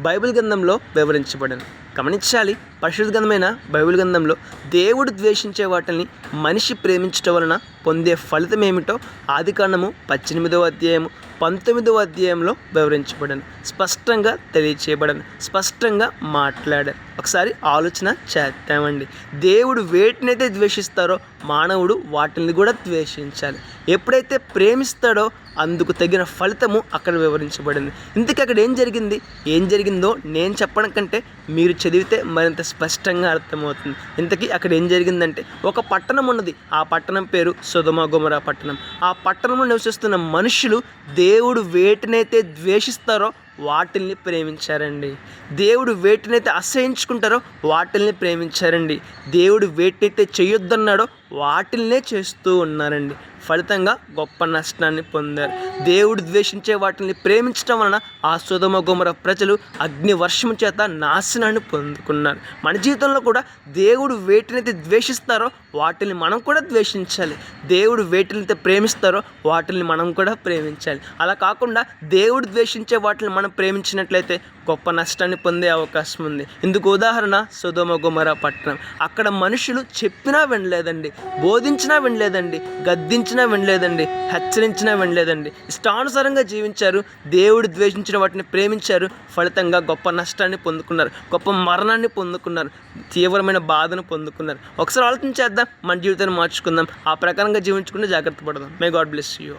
Bible గ్రంథంలో వివరించబడింది. గమనించాలి, పరిశుద్ధ గ్రంథమైన బైబిల్ గ్రంథంలో దేవుడు ద్వేషించే వాటిని మనిషి ప్రేమించడం వలన పొందే ఫలితం ఏమిటో ఆదికాండము 18వ అధ్యాయము 19వ అధ్యాయంలో వివరించబడింది. స్పష్టంగా తెలియచేయబడింది, స్పష్టంగా మాట్లాడారు. ఒకసారి ఆలోచన చేద్దామండి. దేవుడు వేటినైతే ద్వేషిస్తారో మానవుడు వాటిని కూడా ద్వేషించాలి. ఎప్పుడైతే ప్రేమిస్తాడో అందుకు తగిన ఫలితము అక్కడ వివరించబడింది. ఇంతకీ అక్కడ ఏం జరిగిందో నేను చెప్పడం కంటే మీరు చదివితే మరింత స్పష్టంగా అర్థమవుతుంది. ఇంతకీ అక్కడ ఏం జరిగిందంటే, ఒక పట్టణం ఉన్నది. ఆ పట్టణం పేరు సొదొమ గొమొర్రా పట్టణం. ఆ పట్టణంలో నివసిస్తున్న మనుషులు దేవుడు వేటినైతే ద్వేషిస్తారో వాటిల్ని ప్రేమించారండి. దేవుడు వేటినైతే అసహించుకుంటారో వాటిల్ని ప్రేమించారండి. దేవుడు వేటినైతే చేయొద్దన్నాడో వాటిల్నే చేస్తూ ఉన్నారండి. ఫలితంగా గొప్ప నష్టాన్ని పొందారు. దేవుడు ద్వేషించే వాటిని ప్రేమించడం వలన ఆ సొదొమ గొమొర్రా ప్రజలు అగ్ని వర్షము చేత నాశనాన్ని పొందుకున్నారు. మన జీవితంలో కూడా దేవుడు వేటినైతే ద్వేషిస్తారో వాటిని మనం కూడా ద్వేషించాలి. దేవుడు వేటినైతే ప్రేమిస్తారో వాటిని మనం కూడా ప్రేమించాలి. అలా కాకుండా దేవుడు ద్వేషించే వాటిని మనం ప్రేమించినట్లయితే గొప్ప నష్టాన్ని పొందే అవకాశం ఉంది. ఇందుకు ఉదాహరణ సొదొమ గొమొర్రా పట్టణం. అక్కడ మనుషులు చెప్పినా వినలేదండి, బోధించినా వినలేదండి, గద్దించినా వినలేదండి, హెచ్చరించినా వినలేదండి. ఇష్టానుసారంగా జీవించారు. దేవుడు ద్వేషించిన వాటిని ప్రేమించారు. ఫలితంగా గొప్ప నష్టాన్ని పొందుకున్నారు, గొప్ప మరణాన్ని పొందుకున్నారు, తీవ్రమైన బాధను పొందుకున్నారు. ఒకసారి ఆలోచించేద్దాం, మన జీవితాన్ని మార్చుకుందాం, ఆ ప్రకారంగా జీవించుకుంటే జాగ్రత్త పడదాం. May God bless you.